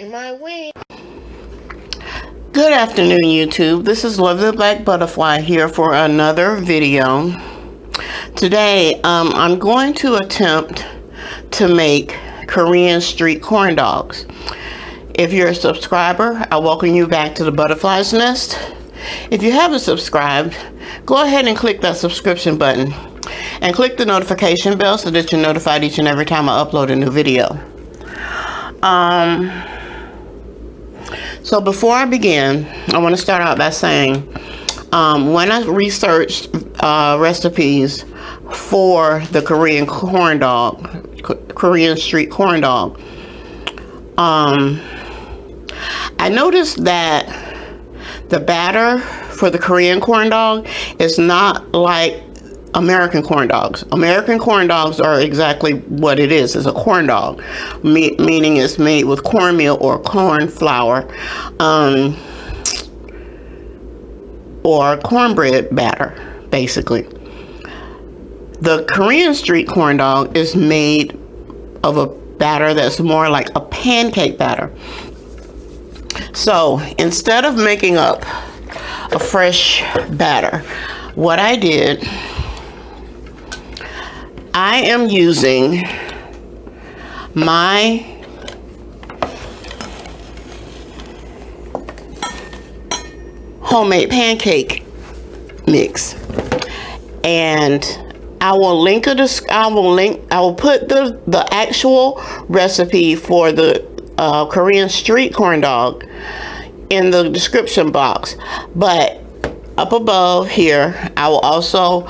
in my way. Good afternoon, YouTube. This is Lovely Black Butterfly here for another video. Today, I'm going to attempt to make Korean street corn dogs. If you're a subscriber, I welcome you back to the Butterfly's Nest. If you haven't subscribed, go ahead and click that subscription button and click the notification bell so that you're notified each and every time I upload a new video. So before I begin, I want to start out by saying, when I researched recipes for the Korean corn dog, Korean street corn dog, I noticed that the batter for the Korean corn dog is not like American corn dogs. American corn dogs are exactly what it is. It's a corn dog, meaning it's made with cornmeal or corn flour, or cornbread batter, basically. The Korean street corn dog is made of a batter that's more like a pancake batter. So instead of making up a fresh batter, what I did, I am using my homemade pancake mix, and I will put the actual recipe for the Korean street corn dog in the description box, but up above here I will also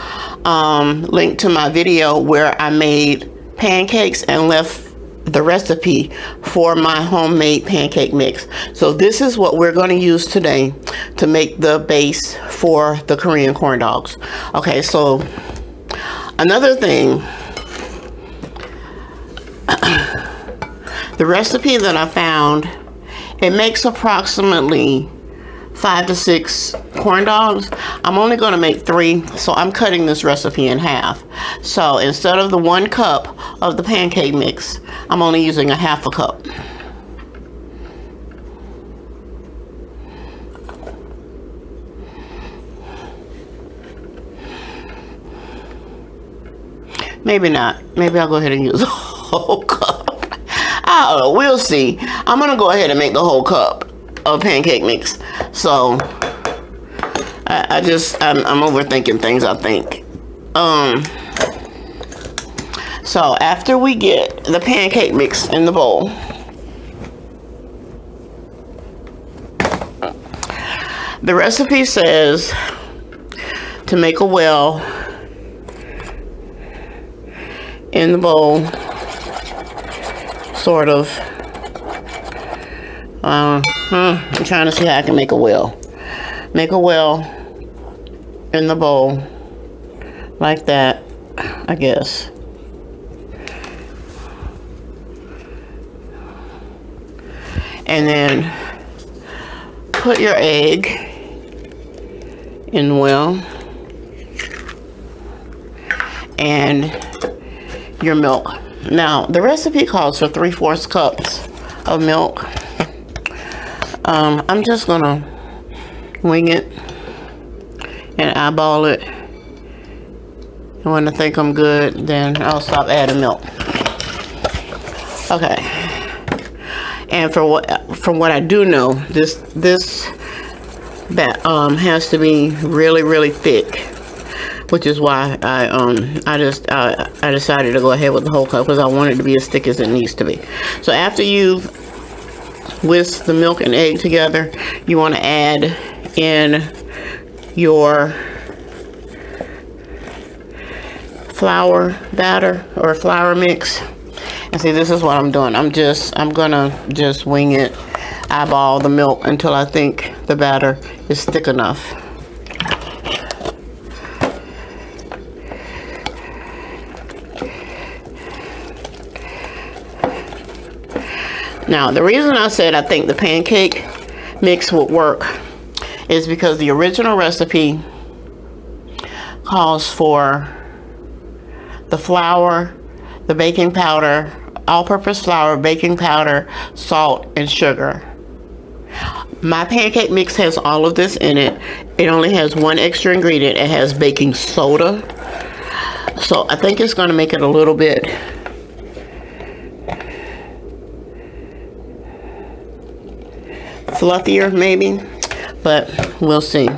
link to my video where I made pancakes and left the recipe for my homemade pancake mix. So this is what we're going to use today to make the base for the Korean corn dogs. Okay, so another thing, the recipe that I found, it makes approximately 5 to 6 corn dogs. I'm only going to make 3, so I'm cutting this recipe in half. So instead of the 1 cup of the pancake mix, I'm only using a half a cup. Maybe not. Maybe I'll go ahead and use a whole cup. I don't know. We'll see. I'm going to go ahead and make the whole cup of pancake mix. So I'm overthinking things, I think. So after we get the pancake mix in the bowl, the recipe says to make a well in the bowl, sort of. I'm trying to see how I can make a well. Make a well in the bowl, like that, I guess. And then put your egg in the well and your milk. Now, the recipe calls for 3/4 cups of milk. I'm just gonna wing it and eyeball it, and when I think I'm good, then I'll stop adding milk. Okay. And from what I do know, this has to be really thick, which is why I decided to go ahead with the whole cup, because I want it to be as thick as it needs to be. So after you've whisk the milk and egg together, you want to add in your flour batter or flour mix. And see, this is what I'm doing. I'm gonna just wing it, eyeball the milk until I think the batter is thick enough. Now, the reason I said I think the pancake mix would work is because the original recipe calls for the flour, the baking powder, all-purpose flour, baking powder, salt, and sugar. My pancake mix has all of this in it. It only has one extra ingredient. It has baking soda. So I think it's going to make it a little bit fluffier maybe, but we'll see.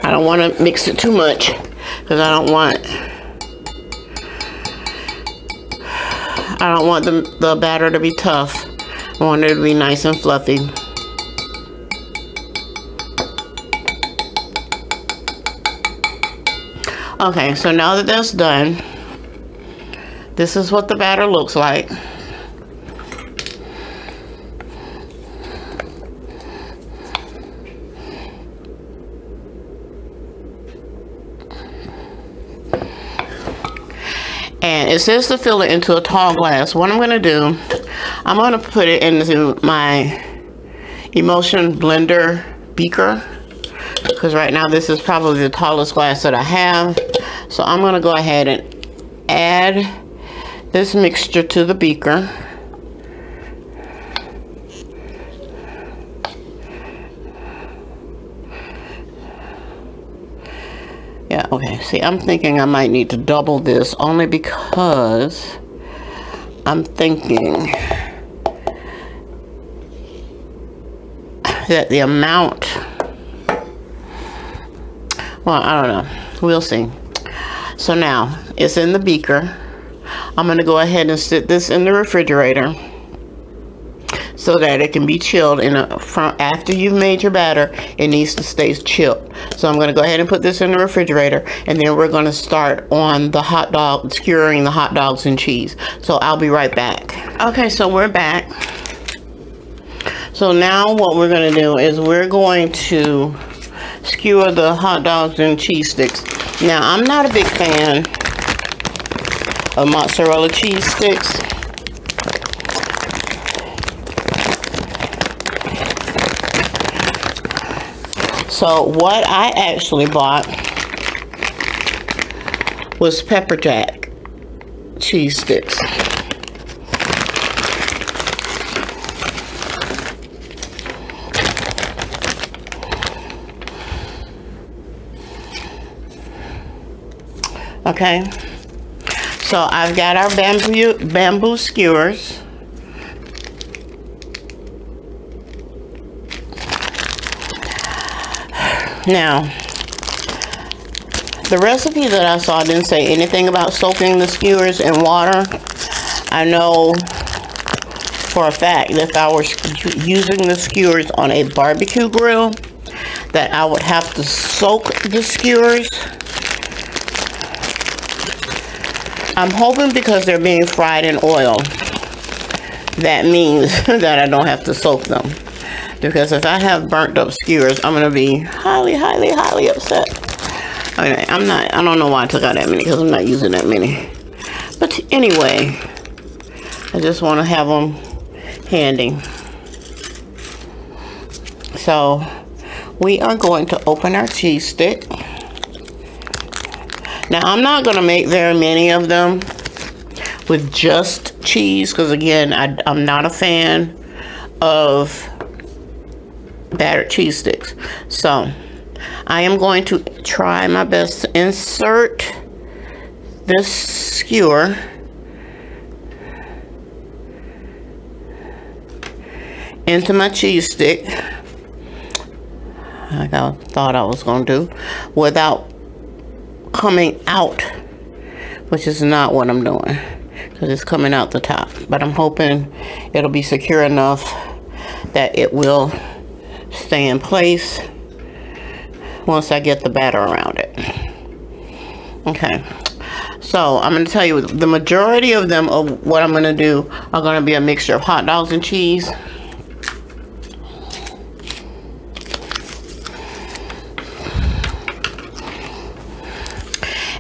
I don't want to mix it too much because I don't want the batter to be tough. I want it to be nice and fluffy. Okay, so now that that's done, this is what the batter looks like. And it says to fill it into a tall glass. What I'm going to do, I'm going to put it into my emulsion blender beaker, because right now this is probably the tallest glass that I have. So I'm going to go ahead and add this mixture to the beaker. Yeah, okay. See, I'm thinking I might need to double this only because I'm thinking that the amount, well, I don't know. We'll see. So now it's in the beaker. I'm going to go ahead and sit this in the refrigerator so that it can be chilled after you've made your batter. It needs to stay chilled. So I'm going to go ahead and put this in the refrigerator, and then we're going to start on the hot dog, skewering the hot dogs and cheese. So I'll be right back. Okay, so we're back. So now what we're going to do is we're going to skewer the hot dogs and cheese sticks. Now, I'm not a big fan of mozzarella cheese sticks. So what I actually bought was pepper jack cheese sticks. Okay, so I've got our bamboo skewers. Now, the recipe that I saw didn't say anything about soaking the skewers in water. I know for a fact that if I was using the skewers on a barbecue grill, that I would have to soak the skewers. I'm hoping because they're being fried in oil, that means that I don't have to soak them. Because if I have burnt up skewers, I'm going to be highly, highly, highly upset. I mean, I don't know why I took out that many, because I'm not using that many. But anyway, I just want to have them handy. So, we are going to open our cheese stick. Now, I'm not going to make very many of them with just cheese, because again, I'm not a fan of battered cheese sticks. So I am going to try my best to insert this skewer into my cheese stick like I thought I was going to do, without coming out, which is not what I'm doing, because it's coming out the top. But I'm hoping it'll be secure enough that it will stay in place once I get the batter around it. Okay, so I'm going to tell you the majority of them, of what I'm going to do, are going to be a mixture of hot dogs and cheese.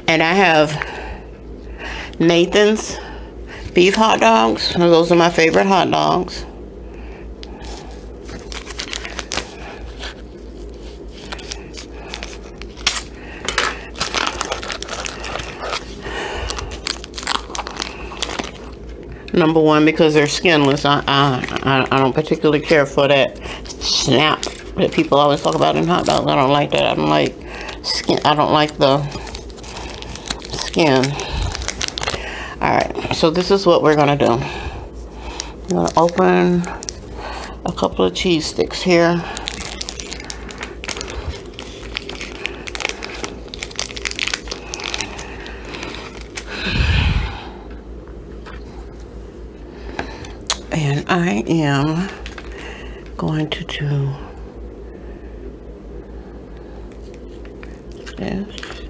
And I have Nathan's beef hot dogs. Those are my favorite hot dogs. Number one, because they're skinless. I don't particularly care for that snap that people always talk about in hot dogs. I don't like that. I don't like skin. I don't like the skin. Alright, so this is what we're gonna do. I'm gonna open a couple of cheese sticks here. And I am going to do this.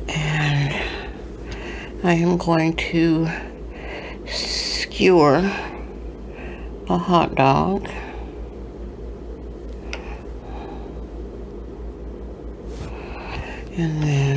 And I am going to skewer a hot dog. And then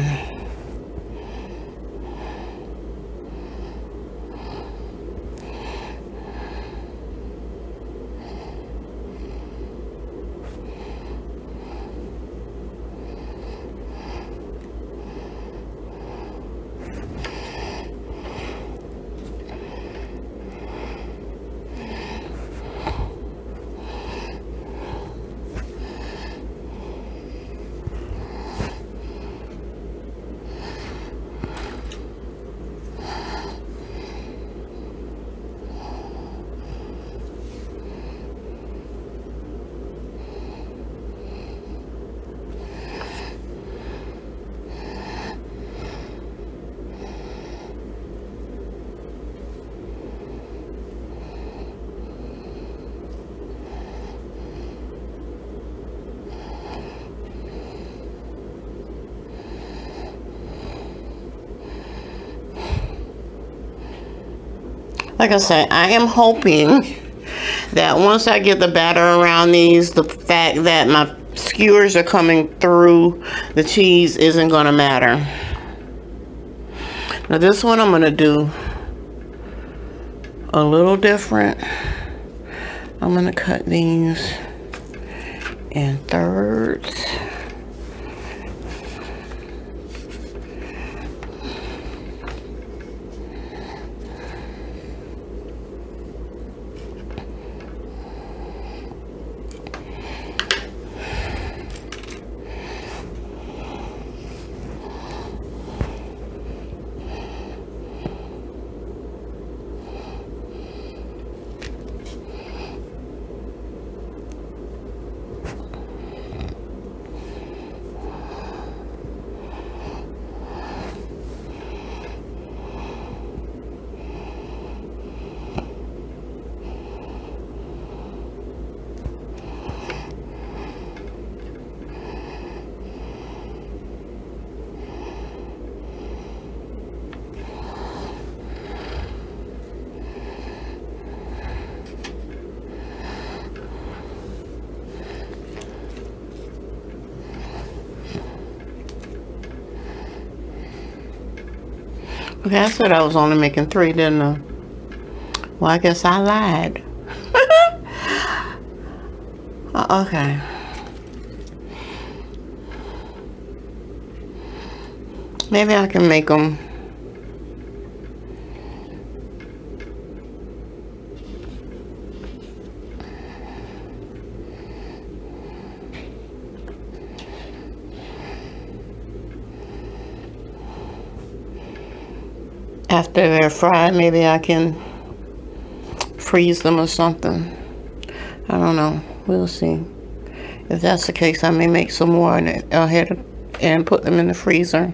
like I said, I am hoping that once I get the batter around these, the fact that my skewers are coming through the cheese isn't going to matter. Now this one I'm going to do a little different. I'm going to cut these in thirds. Okay, I said I was only making 3, didn't I? Well, I guess I lied. Okay. Maybe I can make them after they're fried. Maybe I can freeze them or something. I don't know. We'll see. If that's the case, I may make some more ahead and put them in the freezer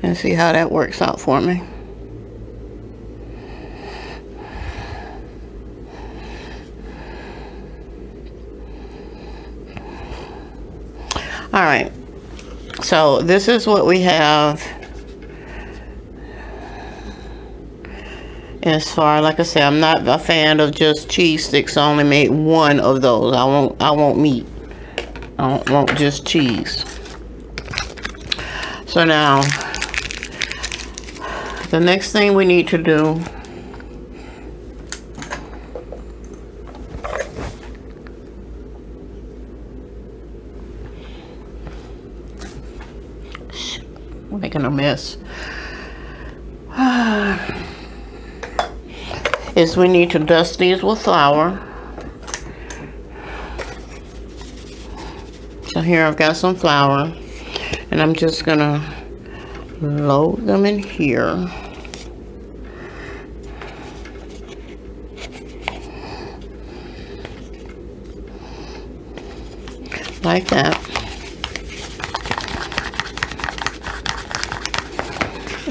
and see how that works out for me. All right. So this is what we have. As far, like I said, I'm not a fan of just cheese sticks. I only made 1 of those. I won't meat. I don't want just cheese. So now, the next thing we need to do making a mess is we need to dust these with flour. So here I've got some flour, and I'm just gonna load them in here. Like that.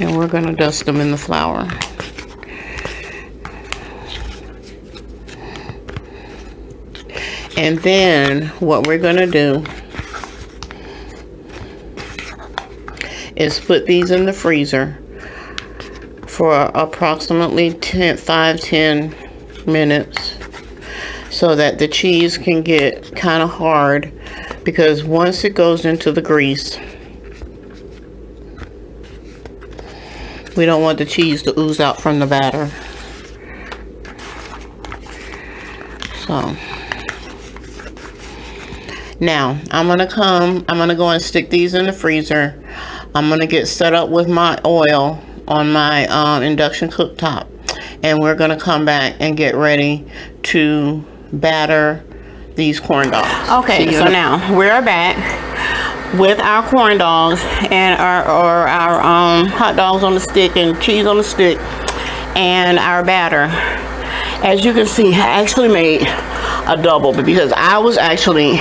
And we're gonna dust them in the flour. And then what we're gonna do is put these in the freezer for approximately 5-10 minutes so that the cheese can get kind of hard, because once it goes into the grease, we don't want the cheese to ooze out from the batter. So now I'm gonna go and stick these in the freezer. I'm gonna get set up with my oil on my induction cooktop, and we're gonna come back and get ready to batter these corn dogs. Okay, so now we're back with our corn dogs and our hot dogs on the stick and cheese on the stick and our batter. As you can see, I actually made a double because I was actually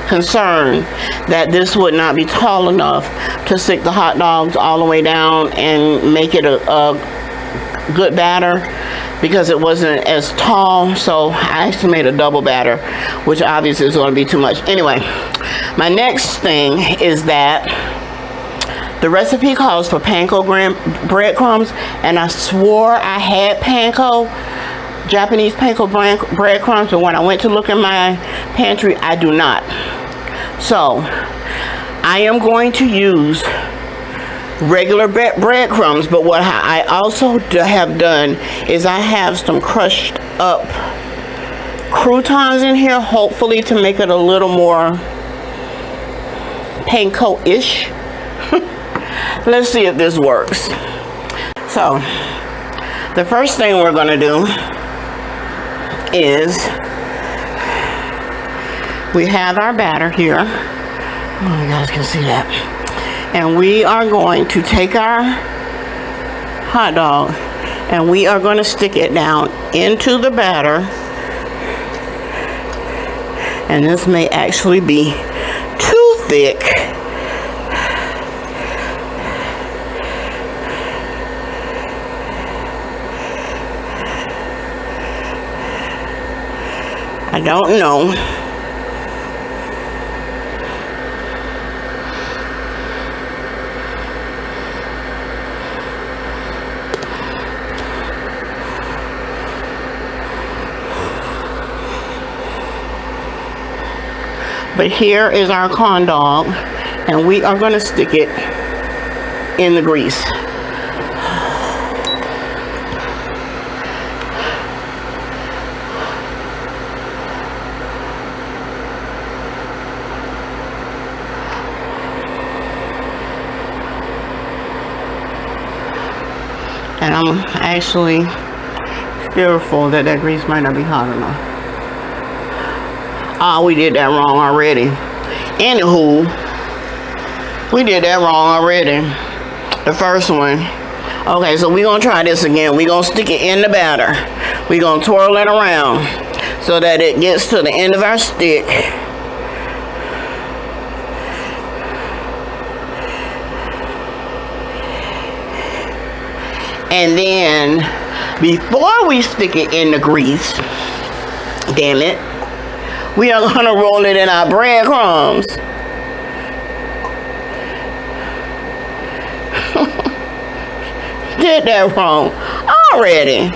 concerned that this would not be tall enough to stick the hot dogs all the way down and make it a good batter, because it wasn't as tall. So I actually made a double batter, which obviously is going to be too much. Anyway, my next thing is that the recipe calls for panko breadcrumbs, and I swore I had Japanese panko breadcrumbs, but when I went to look in my pantry, I do not. So I am going to use regular breadcrumbs, but what I also have done is I have some crushed up croutons in here, hopefully to make it a little more panko-ish. Let's see if this works. So the first thing we're gonna do is we have our batter here. Oh, you guys can see that. And we are going to take our hot dog and we are going to stick it down into the batter. And this may actually be too thick. I don't know. But here is our corn dog, and we are going to stick it in the grease. And I'm actually fearful that that grease might not be hot enough. Oh, we did that wrong already. Anywho, we did that wrong already. The first one. Okay, so we're going to try this again. We're going to stick it in the batter. We're going to twirl it around so that it gets to the end of our stick. And then, before we stick it in the grease, damn it, we are going to roll it in our breadcrumbs. Did that wrong already.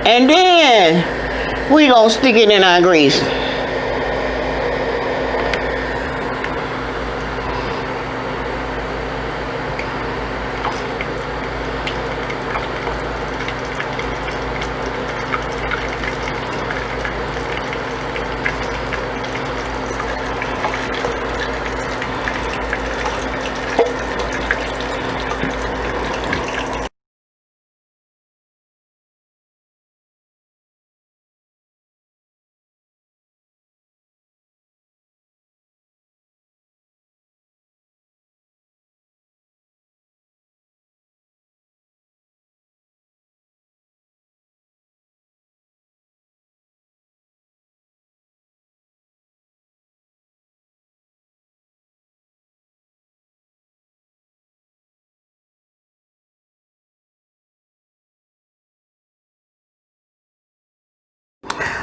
And then we gonna stick it in our grease.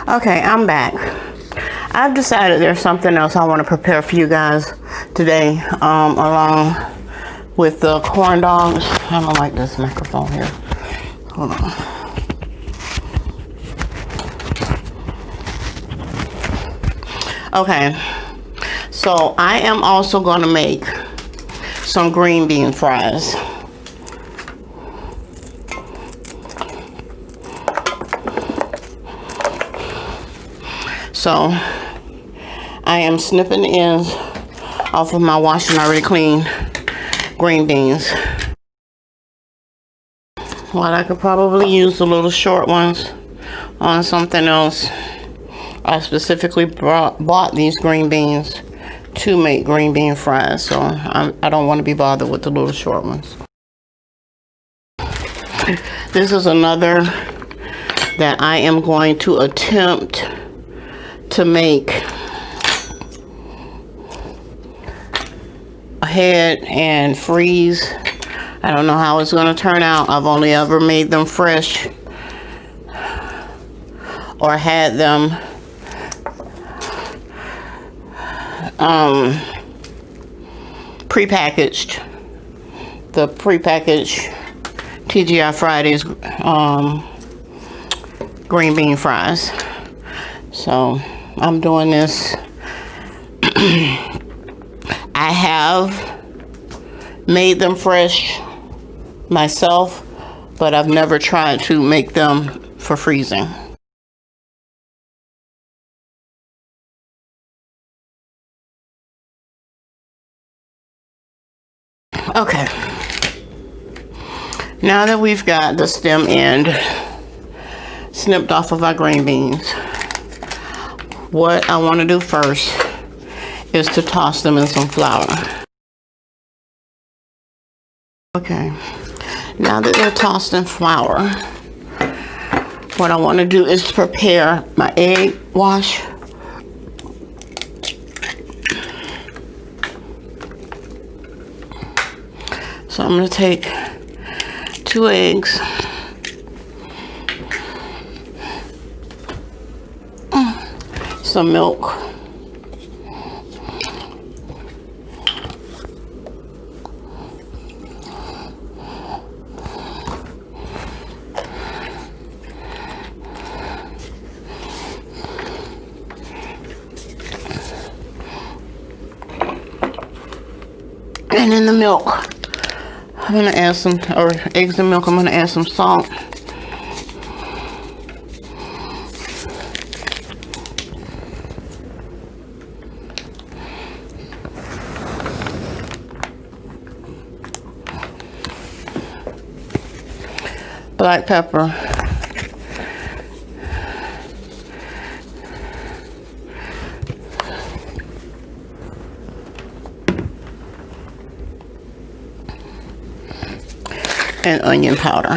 Okay, I'm back. I've decided there's something else I want to prepare for you guys today, along with the corn dogs. I don't like this microphone here. Hold on. Okay, so I am also going to make some green bean fries. So I am snipping the ends off of my washed and already clean green beans. While I could probably use the little short ones on something else, I specifically bought these green beans to make green bean fries, so I don't want to be bothered with the little short ones. This is another that I am going to attempt to make ahead and freeze. I don't know how it's going to turn out. I've only ever made them fresh or had them prepackaged. The prepackaged TGI Fridays green bean fries. So I'm doing this. I have made them fresh myself, but I've never tried to make them for freezing. Okay. Now that we've got the stem end snipped off of our green beans, what I want to do first is to toss them in some flour. Okay, now that they're tossed in flour, what I want to do is prepare my egg wash. So I'm going to take 2 eggs, some milk, and in the milk I'm going to add some, or eggs and milk, I'm going to add some salt. Black pepper. And onion powder.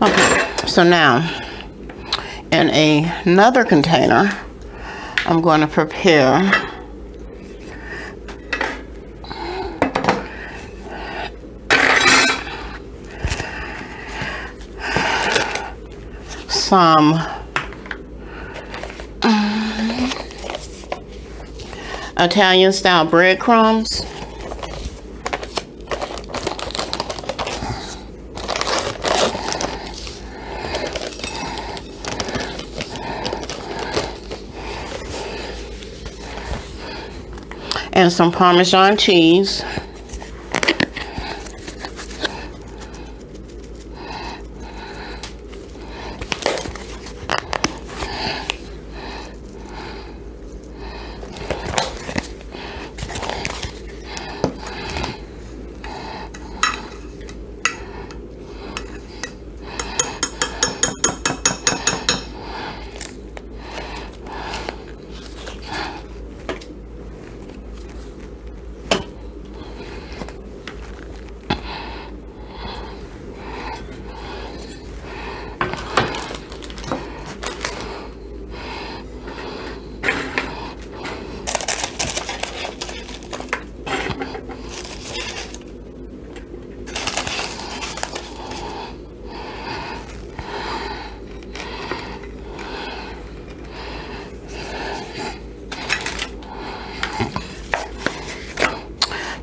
Okay, so now in another container, I'm going to prepare some Italian style breadcrumbs. and some Parmesan cheese.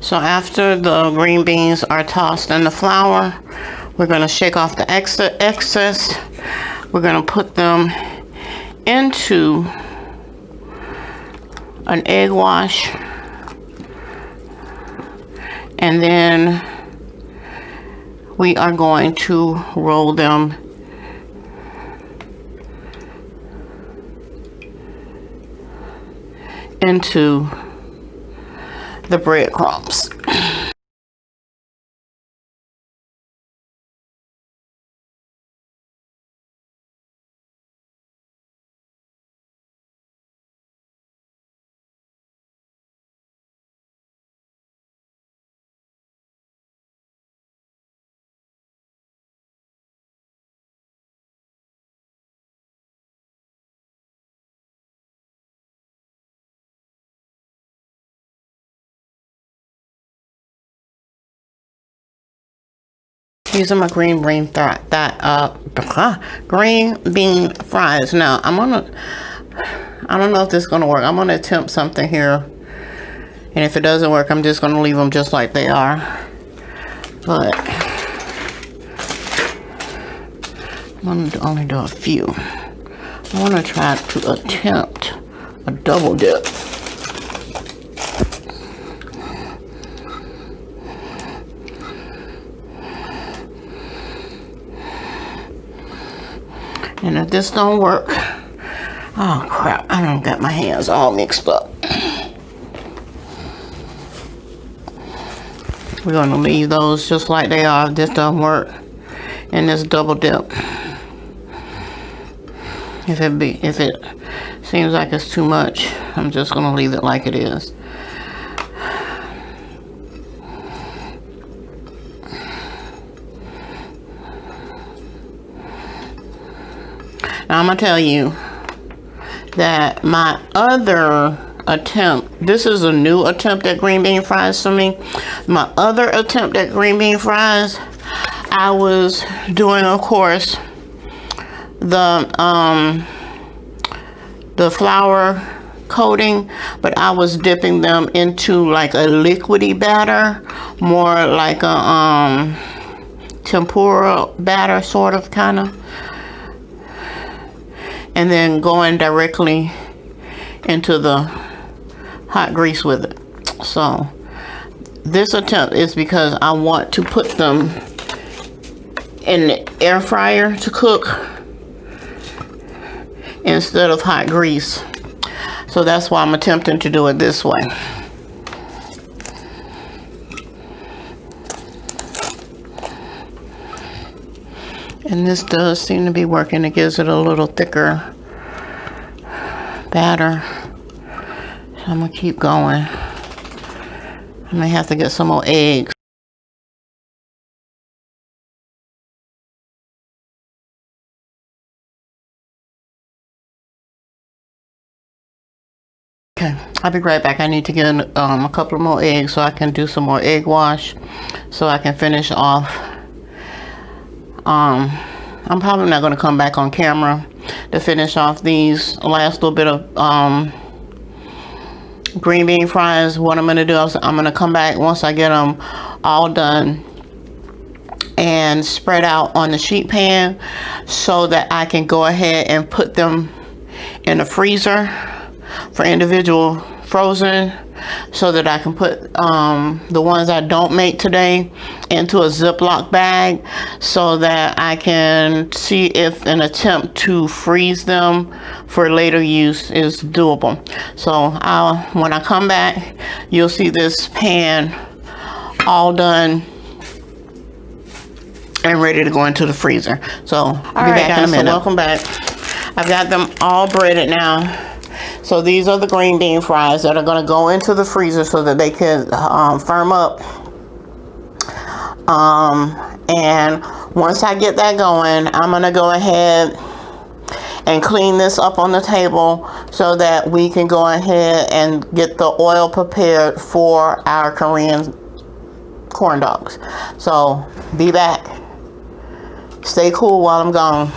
So after the green beans are tossed in the flour, we're going to shake off the excess. We're going to put them into an egg wash, and then we are going to roll them into the breadcrumbs. Using my green bean fries. Now I don't know if this is gonna work. I'm gonna attempt something here, and if it doesn't work, I'm just gonna leave them just like they are. But I'm gonna only do a few. I want to try to attempt a double dip. And if this don't work, oh crap, I don't got my hands all mixed up. We're gonna leave those just like they are if this doesn't work. And this double dip. If it seems like it's too much, I'm just gonna leave it like it is. Now I'm gonna tell you that my other attempt, this is a new attempt at green bean fries for me. My other attempt at green bean fries, I was doing, of course, the flour coating, but I was dipping them into like a liquidy batter, more like a tempura batter, sort of, kind of, and then going directly into the hot grease with it. So this attempt is because I want to put them in the air fryer to cook instead of hot grease. So that's why I'm attempting to do it this way. And this does seem to be working. It gives it a little thicker batter. So I'm gonna keep going. I may have to get some more eggs. Okay, I'll be right back. I need to get a couple more eggs so I can do some more egg wash, so I can finish off. I'm probably not going to come back on camera to finish off these last little bit of green bean fries. What I'm going to do is I'm going to come back once I get them all done and spread out on the sheet pan so that I can go ahead and put them in the freezer for individual frozen so that I can put the ones I don't make today into a Ziploc bag so that I can see if an attempt to freeze them for later use is doable. So when I come back, you'll see this pan all done and ready to go into the freezer. So I'll be back in a minute. So welcome back. I've got them all breaded now. So these are the green bean fries that are going to go into the freezer so that they can firm up. And once I get that going, I'm going to go ahead and clean this up on the table so that we can go ahead and get the oil prepared for our Korean corn dogs. So be back. Stay cool while I'm gone.